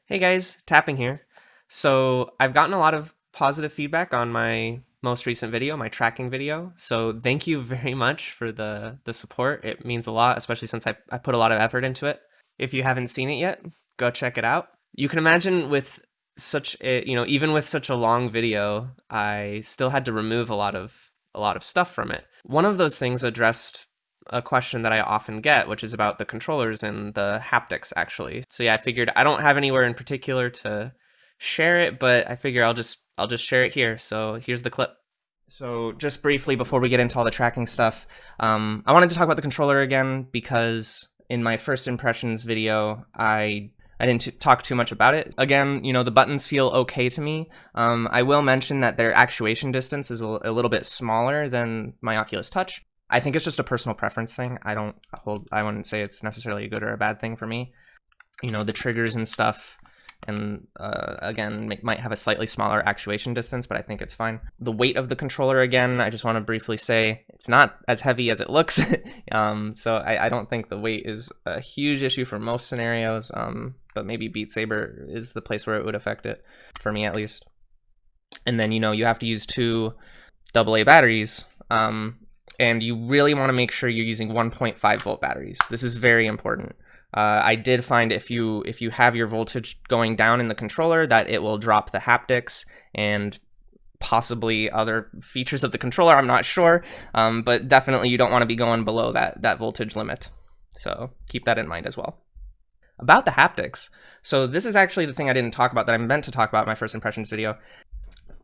Hey guys, Tapping here. So I've gotten a lot of positive feedback on my most recent video, my tracking video. So thank you very much for the support. It means a lot, especially since I put a lot of effort into it. If you haven't seen it yet, go check it out. You can imagine with even with such a long video, I still had to remove a lot of stuff from it. One of those things addressed a question that I often get, which is about the controllers and the haptics, actually. So yeah, I figured I don't have anywhere in particular to share it, but I figure I'll just share it here. So here's the clip. So just briefly before we get into all the tracking stuff, I wanted to talk about the controller again because in my first impressions video, I didn't talk too much about it. Again, the buttons feel okay to me. I will mention that their actuation distance is a little bit smaller than my Oculus Touch. I think it's just a personal preference thing. I wouldn't say it's necessarily a good or a bad thing for me. The triggers and stuff, and again, might have a slightly smaller actuation distance, but I think it's fine. The weight of the controller, again, I just want to briefly say it's not as heavy as it looks. So I don't think the weight is a huge issue for most scenarios, but maybe Beat Saber is the place where it would affect it, for me at least. And then, you have to use two AA batteries. And you really want to make sure you're using 1.5 volt batteries. This is very important. I did find if you have your voltage going down in the controller, that it will drop the haptics and possibly other features of the controller. I'm not sure, but definitely you don't want to be going below that voltage limit. So keep that in mind as well. About the haptics, so this is actually the thing I didn't talk about that I meant to talk about in my first impressions video.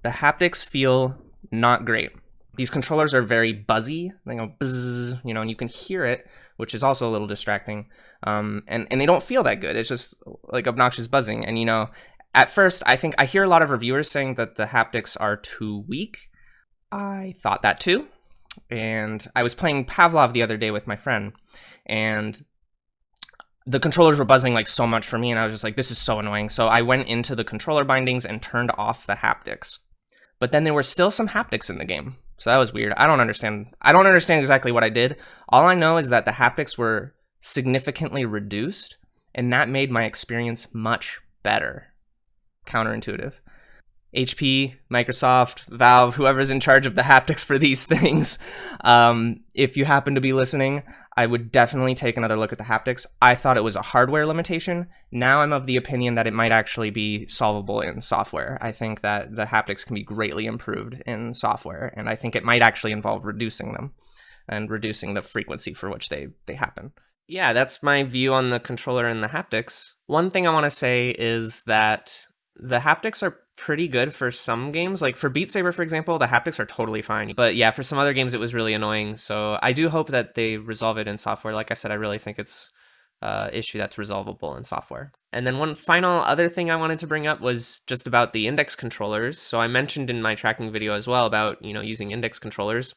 The haptics feel not great. These controllers are very buzzy. They go buzz, and you can hear it, which is also a little distracting. And they don't feel that good. It's just like obnoxious buzzing. And at first, I think I hear a lot of reviewers saying that the haptics are too weak. I thought that too. And I was playing Pavlov the other day with my friend, and the controllers were buzzing like so much for me, and I was just like, this is so annoying. So I went into the controller bindings and turned off the haptics. But then there were still some haptics in the game. So that was weird. I don't understand exactly what I did. All I know is that the haptics were significantly reduced, and that made my experience much better. Counterintuitive. HP, Microsoft, Valve, whoever's in charge of the haptics for these things, if you happen to be listening, I would definitely take another look at the haptics. I thought it was a hardware limitation. Now I'm of the opinion that it might actually be solvable in software. I think that the haptics can be greatly improved in software, and I think it might actually involve reducing them and reducing the frequency for which they happen. Yeah, that's my view on the controller and the haptics. One thing I want to say is that the haptics are pretty good for some games. Like for Beat Saber, for example, the haptics are totally fine. But yeah, for some other games, it was really annoying. So I do hope that they resolve it in software. Like I said, I really think it's an issue that's resolvable in software. And then one final other thing I wanted to bring up was just about the index controllers. So I mentioned in my tracking video as well about, using index controllers.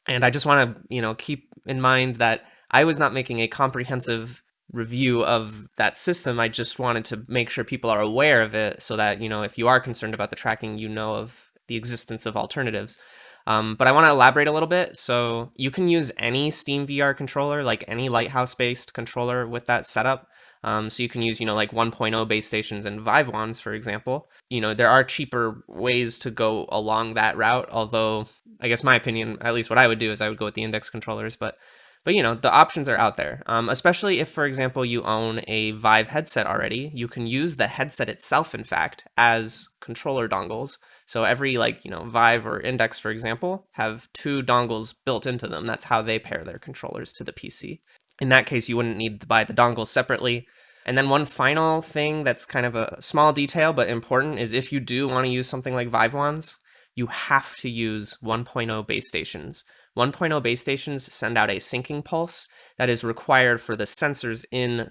And I just want to, keep in mind that I was not making a comprehensive review of that system. I just wanted to make sure people are aware of it so that, if you are concerned about the tracking, you know of the existence of alternatives. But I want to elaborate a little bit. So you can use any Steam VR controller, like any Lighthouse-based controller with that setup. So you can use, like 1.0 base stations and Vive wands, for example. There are cheaper ways to go along that route, although I guess my opinion, at least what I would do, is I would go with the index controllers. But the options are out there, especially if, for example, you own a Vive headset already. You can use the headset itself, in fact, as controller dongles. So every Vive or Index, for example, have two dongles built into them. That's how they pair their controllers to the PC. In that case, you wouldn't need to buy the dongles separately. And then one final thing that's kind of a small detail but important is if you do want to use something like Vive wands, you have to use 1.0 base stations. 1.0 base stations send out a syncing pulse that is required for the sensors in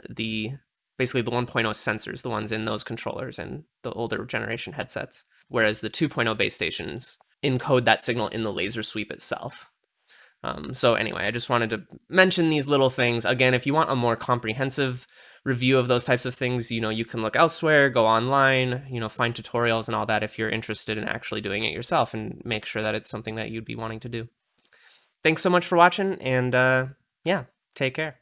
basically the 1.0 sensors, the ones in those controllers and the older generation headsets. Whereas the 2.0 base stations encode that signal in the laser sweep itself. So anyway, I just wanted to mention these little things. Again, if you want a more comprehensive review of those types of things, you can look elsewhere, go online, find tutorials and all that if you're interested in actually doing it yourself and make sure that it's something that you'd be wanting to do. Thanks so much for watching, and yeah, take care.